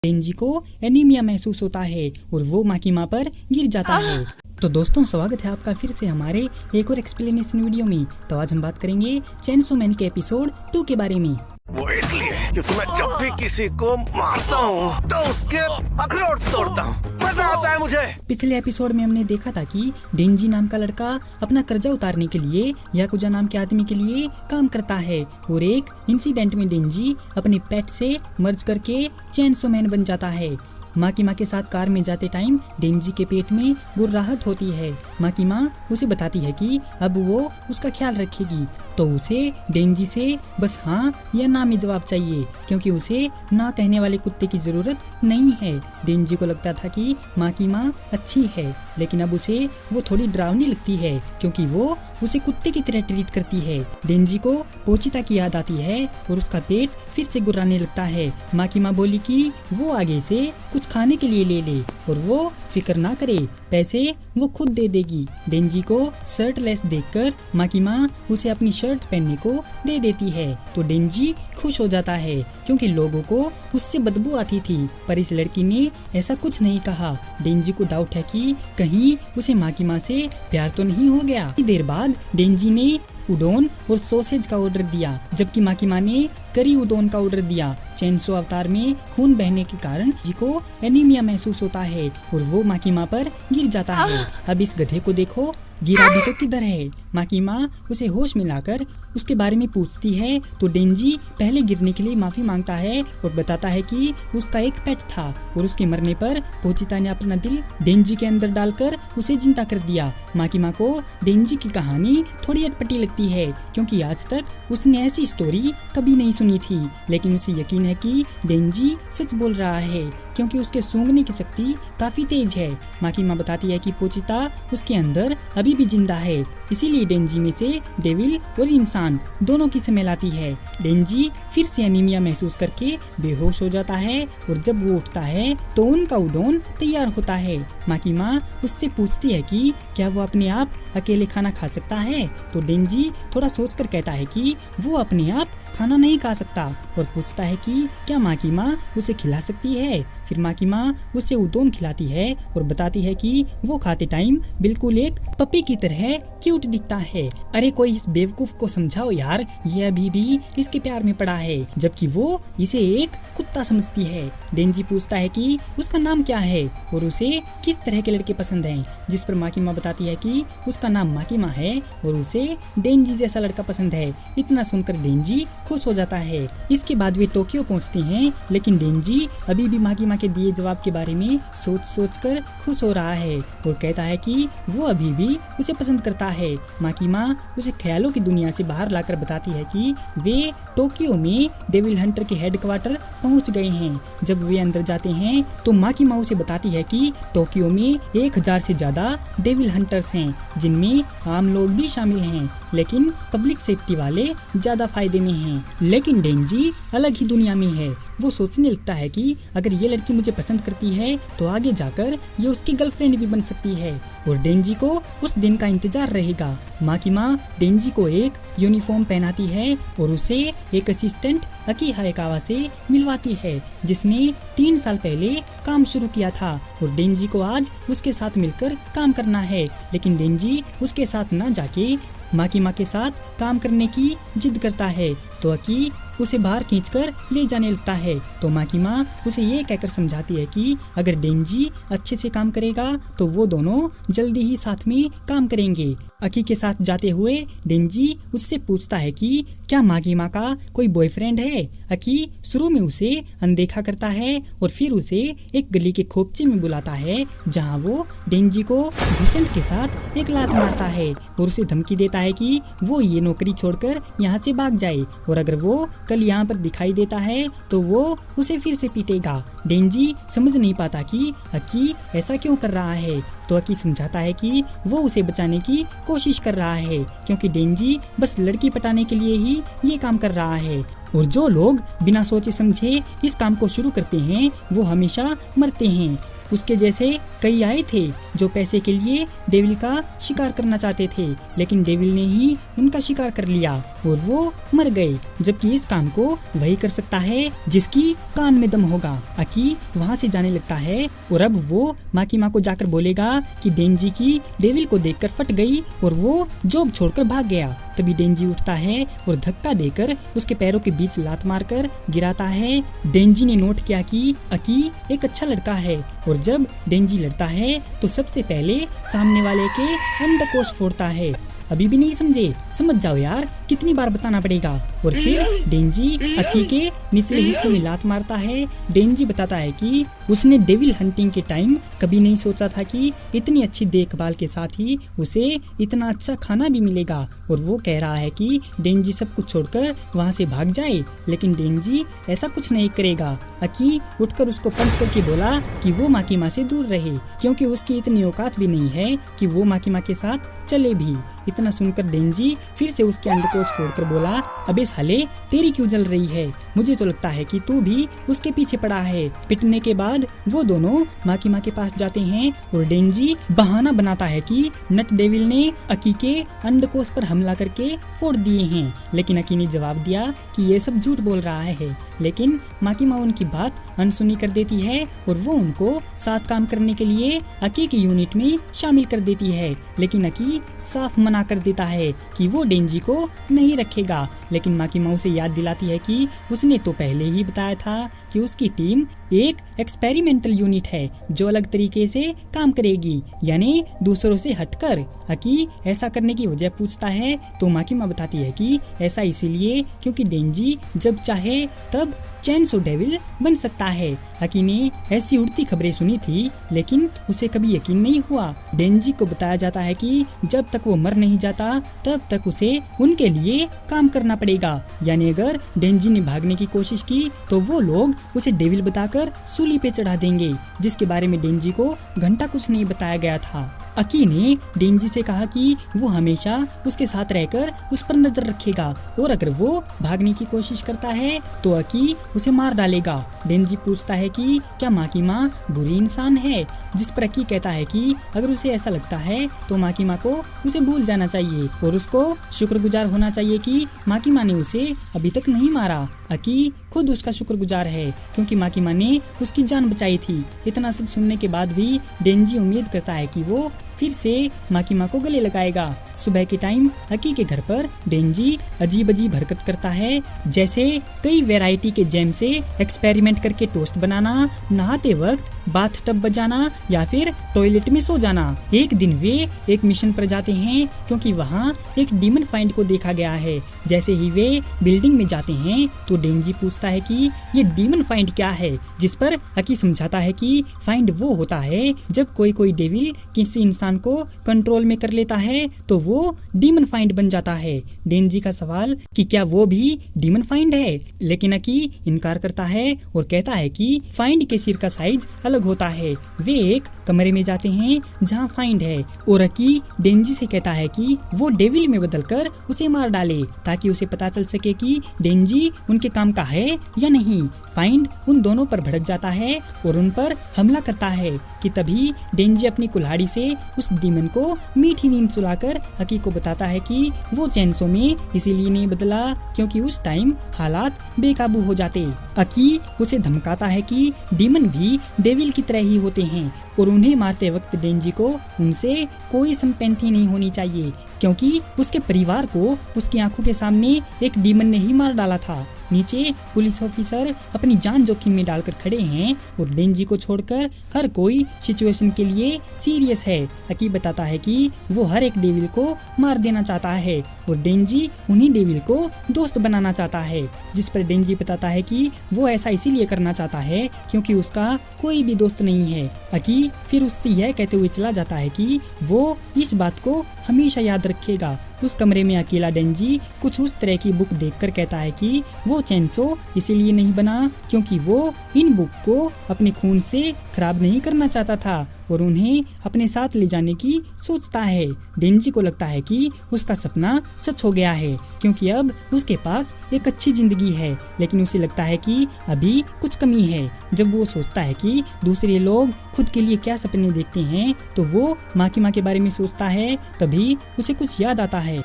डेंजी को एनीमिया महसूस होता है और वो माँ की माँ पर गिर जाता है। तो दोस्तों, स्वागत है आपका फिर से हमारे एक और एक्सप्लेनेशन वीडियो में। तो आज हम बात करेंगे चेनसो मैन के एपिसोड 2 के बारे में। वो इसलिए क्योंकि मैं जब भी किसी को मारता हूँ तो उसके अखरोट तोड़ता हूँ, मजा आता है मुझे। पिछले एपिसोड में हमने देखा था कि डेंजी नाम का लड़का अपना कर्जा उतारने के लिए याकुजा नाम के आदमी के लिए काम करता है और एक इंसिडेंट में डेंजी अपने पेट से मर्ज करके चेनसो मैन बन जाता है। माँ की माँ के साथ कार में जाते टाइम डेंजी के पेट में गुर्राहट होती है। माँ की माँ उसे बताती है कि अब वो उसका ख्याल रखेगी, तो उसे डेंजी से बस हाँ या ना में जवाब चाहिए, क्योंकि उसे ना कहने वाले कुत्ते की जरूरत नहीं है। डेंजी को लगता था कि माँ की माँ अच्छी है, लेकिन अब उसे वो थोड़ी डरावनी लगती है क्योंकि वो उसे कुत्ते की तरह ट्रीट करती है। डेंजी को पोचिता की याद आती है और उसका पेट फिर से गुर्राने लगता है। माँ की माँ बोली कि वो आगे से कुछ खाने के लिए ले ले और वो फिक्र ना करे, पैसे वो खुद दे देगी। डेंजी को शर्टलेस देखकर माँ की माँ उसे अपनी शर्ट पहनने को दे देती है, तो डेंजी खुश हो जाता है क्योंकि लोगों को उससे बदबू आती थी, पर इस लड़की ने ऐसा कुछ नहीं कहा। डेंजी को डाउट है कि कहीं उसे माँ की माँ से प्यार तो नहीं हो गया। देर बाद डेंजी ने उडोन और सॉसेज का ऑर्डर दिया, जबकि माँ की माँ ने करी उडोन का ऑर्डर दिया। चेनसो अवतार में खून बहने के कारण जी को एनीमिया महसूस होता है और वो माँ की माँ पर गिर जाता है। अब इस गधे को देखो, गिरा भी तो किधर है। माँ की माँ उसे होश में लाकर उसके बारे में पूछती है, तो डेंजी पहले गिरने के लिए माफी मांगता है और बताता है कि उसका एक पेट था और उसके मरने पर पोचिता ने अपना दिल डेंजी के अंदर डालकर उसे जिंदा कर दिया। माँ की माँ को डेंजी की कहानी थोड़ी अटपटी लगती है क्योंकि आज तक उसने ऐसी स्टोरी कभी नहीं सुनी थी, लेकिन उसे यकीन है कि डेंजी सच बोल रहा है क्योंकि उसके सूंघने की शक्ति काफी तेज है। माँ की माँ बताती है कि पोचिता उसके अंदर अभी भी जिंदा है, इसीलिए डेंजी में से डेविल और इंसान दोनों की स्मेल आती है। डेंजी फिर से एनीमिया महसूस करके बेहोश हो जाता है और जब वो उठता है तो उनका उडोन तैयार होता है। माँ की माँ उससे पूछती है कि क्या वो अपने आप अकेले खाना खा सकता है, तो डेंजी थोड़ा सोचकर कहता है कि वो अपने आप खाना नहीं खा सकता और पूछता है कि क्या माँ की माँ उसे खिला सकती है। फिर माँ की माँ उसे उडोन खिलाती है और बताती है कि वो खाते टाइम बिल्कुल एक पपी की तरह क्यूट दिखता है। अरे कोई इस बेवकूफ को समझाओ यार, ये अभी भी इसके प्यार में पड़ा है, जबकि वो इसे एक कुत्ता समझती है। डेंजी पूछता है कि उसका नाम क्या है और उसे किस तरह के लड़के पसंद हैं, जिस पर माँ की माँ बताती है कि उसका नाम माँ की माँ है और उसे डेंजी जैसा लड़का पसंद है। इतना सुनकर डेंजी खुश हो जाता है। इसके बाद वे टोक्यो पहुँचते हैं, लेकिन डेंजी अभी भी माँ की माँ के दिए जवाब के बारे में सोच कर खुश हो रहा है और कहता है कि वो अभी भी उसे पसंद करता है। माँ की माँ उसे ख्यालों की दुनिया से बाहर लाकर बताती है कि वे टोक्यो में डेविल हंटर के हेडक्वार्टर पहुँच गए हैं। जब वे अंदर जाते हैं तो माँ की माँ उसे बताती है कि टोक्यो में 1000 से ज्यादा डेविल हंटर्स हैं, जिनमें आम लोग भी शामिल हैं, लेकिन पब्लिक सेफ्टी वाले ज्यादा फायदे में हैं। लेकिन डेंजी अलग ही दुनिया में है। वो सोचने लगता है कि अगर ये लड़की मुझे पसंद करती है तो आगे जाकर ये उसकी गर्लफ्रेंड भी बन सकती है और डेंजी को उस दिन का इंतजार रहेगा। माँ की माँ डेंजी को एक यूनिफॉर्म पहनाती है और उसे एक असिस्टेंट अकी हायकावा से मिलवाती है, जिसने 3 साल पहले काम शुरू किया था और डेंजी को आज उसके साथ मिलकर काम करना है। लेकिन डेंजी उसके साथ न जाके माँ की माँ के साथ काम करने की जिद करता है, तो अकी उसे बाहर खींचकर ले जाने लगता है। तो माँ की माँ उसे ये कहकर समझाती है कि अगर डेंजी अच्छे से काम करेगा तो वो दोनों जल्दी ही साथ में काम करेंगे। अकी के साथ जाते हुए डेंजी उससे पूछता है कि क्या माँ की माँ का कोई बॉयफ्रेंड है। अकी शुरू में उसे अनदेखा करता है और फिर उसे एक गली के खोपचे में बुलाता है, जहाँ वो डेंजी को घुसेंट के साथ एक लात मारता है और उसे धमकी देता है कि वो ये नौकरी छोड़कर यहाँ से भाग जाए और अगर वो कल यहाँ पर दिखाई देता है तो वो उसे फिर से पीटेगा। डेंजी समझ नहीं पाता कि अकी ऐसा क्यों कर रहा है, तो अकी समझाता है कि वो उसे बचाने की कोशिश कर रहा है क्योंकि डेंजी बस लड़की पटाने के लिए ही ये काम कर रहा है और जो लोग बिना सोचे समझे इस काम को शुरू करते हैं वो हमेशा मरते हैं। उसके जैसे कई आए थे जो पैसे के लिए डेविल का शिकार करना चाहते थे, लेकिन डेविल ने ही उनका शिकार कर लिया और वो मर गए। जबकि इस काम को वही कर सकता है जिसकी कान में दम होगा। अकी वहाँ से जाने लगता है और अब वो माकीमा को जाकर बोलेगा कि डेंजी की डेविल को देखकर फट गई और वो जॉब छोड़कर भाग गया। तभी डेंजी उठता है और धक्का देकर उसके पैरों के बीच लात मारकर गिराता है। डेंजी ने नोट किया कि अकी एक अच्छा लड़का है और जब डेंजी लड़ता है तो सबसे पहले सामने वाले के अंडकोश फोड़ता है। अभी भी नहीं समझे? समझ जाओ यार, कितनी बार बताना पड़ेगा। और फिर डेंजी अकी के निचले हिस्से में लात मारता है। डेंजी बताता है कि उसने डेविल हंटिंग के टाइम कभी नहीं सोचा था कि इतनी अच्छी देखभाल के साथ ही उसे इतना अच्छा खाना भी मिलेगा। और वो कह रहा है कि डेंजी सब कुछ छोड़कर वहाँ से भाग जाए, लेकिन डेंजी ऐसा कुछ नहीं करेगा। अकी उठकर उसको पंच करके बोला कि वो माकीमा से दूर रहे, क्योंकि उसकी इतनी औकात भी नहीं है कि वो माकीमा के साथ चले भी। इतना सुनकर डेंजी फिर से उसके अंडकोश फोड़कर बोला, अबे साले तेरी क्यों जल रही है? मुझे तो लगता है कि तू भी उसके पीछे पड़ा है। पिटने के बाद वो दोनों माकीमा के पास जाते हैं और डेंजी बहाना बनाता है कि नट डेविल ने अकी के अंडकोश पर हमला करके फोड़ दिए हैं, लेकिन अकी ने जवाब दिया कि ये सब झूठ बोल रहा है। लेकिन माकीमा उनकी बात अनसुनी कर देती है और वो उनको साथ काम करने के लिए अकी की यूनिट में शामिल कर देती है, लेकिन अकी साफ मना कर देता है कि वो डेंजी को नहीं रखेगा। लेकिन माकीमा उसे याद दिलाती है कि उसने तो पहले ही बताया था कि उसकी टीम एक एक्सपेरिमेंटल यूनिट है जो अलग तरीके से काम करेगी, यानी दूसरों से हटकर। अकी ऐसा करने की वजह पूछता है तो माकीमा बताती है कि ऐसा इसीलिए क्योंकि डेंजी जब चाहे तब चैनसो डेविल बन सकता है। अकी ने ऐसी उड़ती खबरें सुनी थी, लेकिन उसे कभी यकीन नहीं हुआ। डेंजी को बताया जाता है कि जब तक वो मर नहीं जाता तब तक उसे उनके लिए काम करना पड़ेगा, यानी अगर डेंजी ने भागने की कोशिश की तो वो लोग उसे डेविल बताकर सूली पे चढ़ा देंगे, जिसके बारे में डेंजी को घंटा कुछ नहीं बताया गया था। अकी ने डेंजी से कहा कि वो हमेशा उसके साथ रहकर उस पर नजर रखेगा और अगर वो भागने की कोशिश करता है तो अकी उसे मार डालेगा। डेंजी पूछता है कि क्या माकीमा बुरी इंसान है, जिस पर अकी कहता है कि अगर उसे ऐसा लगता है तो माकीमा को उसे भूल जाना चाहिए और उसको शुक्रगुजार होना चाहिए कि माकीमा ने उसे अभी तक नहीं मारा। अकी खुद उसका शुक्रगुजार है क्योंकि माकीमा ने उसकी जान बचाई थी। इतना सब सुनने के बाद भी डेंजी उम्मीद करता है कि वो फिर से माकीमा को गले लगाएगा। सुबह के टाइम अकी के घर पर डेंजी अजीब अजीब हरकत करता है, जैसे कई वैरायटी के जैम से एक्सपेरिमेंट करके टोस्ट बनाना, नहाते वक्त बाथ टब बजाना या फिर टॉयलेट में सो जाना। एक दिन वे एक मिशन पर जाते हैं क्योंकि वहाँ एक डीमन फाइंड को देखा गया है। जैसे ही वे बिल्डिंग में जाते हैं तो डेंजी पूछता है कि ये डीमन फाइंड क्या है, जिस पर अकी समझाता है कि फाइंड वो होता है जब कोई डेविल किसी इंसान को कंट्रोल में कर लेता है तो वो डीमन फाइंड बन जाता है। डेंजी का सवाल कि क्या वो भी डीमन फाइंड है, लेकिन अकी इनकार करता है और कहता है कि फाइंड के सिर का साइज अलग होता है। वे एक कमरे में जाते हैं जहाँ फाइंड है और अकी डेंजी से कहता है कि वो डेविल में बदलकर उसे मार डाले ताकि उसे पता चल सके कि डेंजी उनके काम का है या नहीं। फाइंड उन दोनों पर भड़क जाता है और उन पर हमला करता है कि तभी डेंजी अपनी कुल्हाड़ी से उस डीमन को मीठी नींद सुलाकर अकी को बताता है कि वो चैनसो में इसीलिए नहीं बदला क्योंकि उस टाइम हालात बेकाबू हो जाते। अकी उसे धमकाता है कि डीमन भी डेविल की तरह ही होते हैं और उन्हें मारते वक्त डेंजी को उनसे कोई सिंपैथी नहीं होनी चाहिए क्योंकि उसके परिवार को उसकी आंखों के सामने एक डीमन ने ही मार डाला था। नीचे पुलिस ऑफिसर अपनी जान जोखिम में डालकर खड़े हैं और डेंजी को छोड़कर हर कोई सिचुएशन के लिए सीरियस है। अकी बताता है कि वो हर एक डेविल को मार देना चाहता है और डेंजी उन्हीं डेविल को दोस्त बनाना चाहता है, जिस पर डेंजी बताता है कि वो ऐसा इसीलिए करना चाहता है क्योंकि उसका कोई भी दोस्त नहीं है। अकी फिर उससे यह कहते हुए चला जाता है कि वो इस बात को हमेशा याद रखेगा। उस कमरे में अकेला डेंजी कुछ उस तरह की बुक देखकर कहता है कि वो चैनसो इसीलिए नहीं बना क्योंकि वो इन बुक को अपने खून से खराब नहीं करना चाहता था और उन्हें अपने साथ ले जाने की सोचता है। डेंजी को लगता है कि उसका सपना सच हो गया है, क्योंकि अब उसके पास एक अच्छी जिंदगी है, लेकिन उसे लगता है कि अभी कुछ कमी है। जब वो सोचता है कि दूसरे लोग खुद के लिए क्या सपने देखते हैं, तो वो माकिमा के बारे में सोचता है। तभी उसे कुछ याद आता है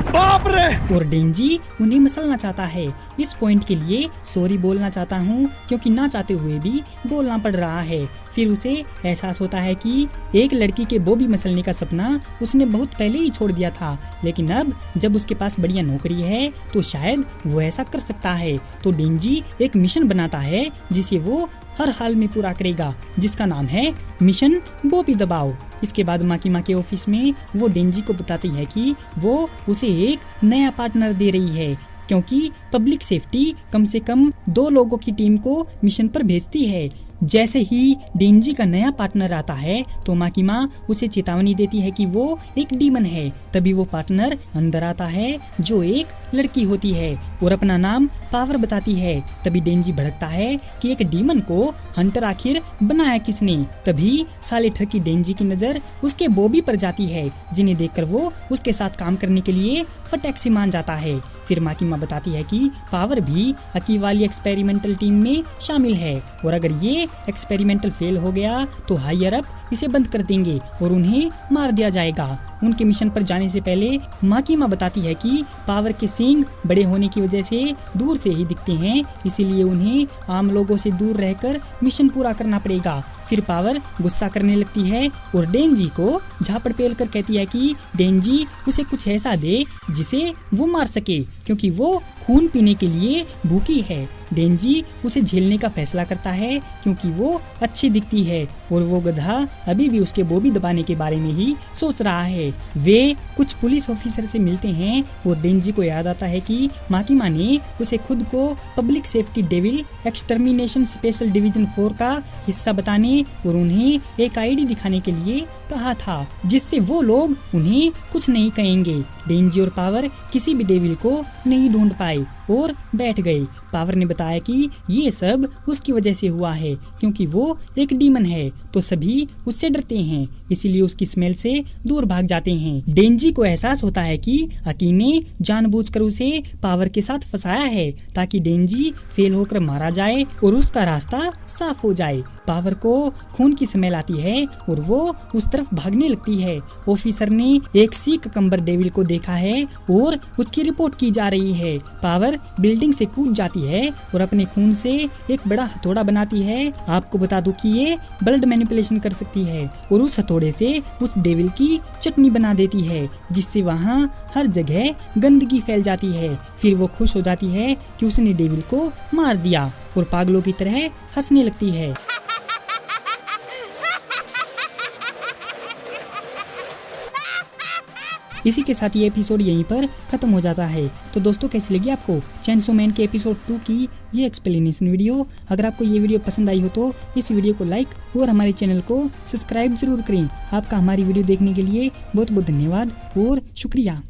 बाप रे! और डेंजी उन्हें मसलना चाहता है। इस पॉइंट के लिए सॉरी बोलना चाहता हूँ, क्योंकि ना चाहते हुए भी बोलना पड़ रहा है। फिर उसे एहसास होता है कि एक लड़की के बॉबी मसलने का सपना उसने बहुत पहले ही छोड़ दिया था, लेकिन अब जब उसके पास बढ़िया नौकरी है तो शायद वो ऐसा कर सकता है। तो डेंजी एक मिशन बनाता है जिसे वो हर हाल में पूरा करेगा, जिसका नाम है मिशन बॉबी दबाओ। इसके बाद माकिमा के ऑफिस में वो डेंजी को बताती है कि वो उसे एक नया पार्टनर दे रही है, क्योंकि पब्लिक सेफ्टी कम से कम 2 लोगों की टीम को मिशन पर भेजती है। जैसे ही डेंजी का नया पार्टनर आता है तो माकिमा उसे चेतावनी देती है कि वो एक डीमन है। तभी वो पार्टनर अंदर आता है जो एक लड़की होती है और अपना नाम पावर बताती है। तभी डेंजी भड़कता है कि एक डीमन को हंटर आखिर बनाया किसने। तभी साले ठरकी डेंजी की नजर उसके बॉबी पर जाती है, जिन्हें देखकर वो उसके साथ काम करने के लिए फटाक से मान जाता है। फिर माकिमा बताती है कि पावर भी अकी वाली एक्सपेरिमेंटल टीम में शामिल है, और अगर ये एक्सपेरिमेंटल फेल हो गया तो हायर अप इसे बंद कर देंगे और उन्हें मार दिया जाएगा। उनके मिशन पर जाने से पहले माकिमा बताती है कि पावर के सींग बड़े होने की वजह से दूर से ही दिखते हैं, इसीलिए उन्हें आम लोगों से दूर रहकर मिशन पूरा करना पड़ेगा। फिर पावर गुस्सा करने लगती है और डेंजी को झापड़ पेल कर कहती है कि डेंजी उसे कुछ ऐसा दे जिसे वो मार सके, क्योंकि वो खून पीने के लिए भूखी है। डेंजी उसे झेलने का फैसला करता है, क्योंकि वो अच्छी दिखती है और वो गधा अभी भी उसके बॉबी दबाने के बारे में ही सोच रहा है। वे कुछ पुलिस ऑफिसर से मिलते हैं और डेंजी को याद आता है कि माकिमा ने उसे खुद को public safety devil extermination special division 4 का हिस्सा बताने और उन्हें एक आईडी दिखाने के लिए कहा था, जिससे वो लोग उन्हें कुछ नहीं कहेंगे। डेंजी और पावर किसी भी डेविल को नहीं ढूंढ पाए और बैठ गए। पावर ने बताया कि ये सब उसकी वजह से हुआ है, क्योंकि वो एक डीमन है तो सभी उससे डरते हैं, इसीलिए उसकी स्मेल से दूर भाग जाते हैं। डेंजी को एहसास होता है कि अकी ने जानबूझकर उसे पावर के साथ फंसाया है, ताकि डेंजी फेल होकर मारा जाए और उसका रास्ता साफ हो जाए। पावर को खून की स्मेल आती है और वो उस तरफ भागने लगती है। ऑफिसर ने एक सीक कंबर डेविल को देखा है और उसकी रिपोर्ट की जा रही है। पावर बिल्डिंग से कूद जाती है और अपने खून से एक बड़ा हथौड़ा बनाती है। आपको बता दूं कि ये ब्लड मैनिपुलेशन कर सकती है और उस हथौड़े से उस डेविल की चटनी बना देती है, जिससे वहाँ हर जगह गंदगी फैल जाती है। फिर वो खुश हो जाती है कि उसने डेविल को मार दिया और पागलों की तरह हंसने लगती है। इसी के साथ ये एपिसोड यहीं पर खत्म हो जाता है। तो दोस्तों, कैसी लगी आपको चेनसो मैन के एपिसोड 2 की ये एक्सप्लेनेशन वीडियो? अगर आपको ये वीडियो पसंद आई हो तो इस वीडियो को लाइक और हमारे चैनल को सब्सक्राइब जरूर करें। आपका हमारी वीडियो देखने के लिए बहुत बहुत धन्यवाद और शुक्रिया।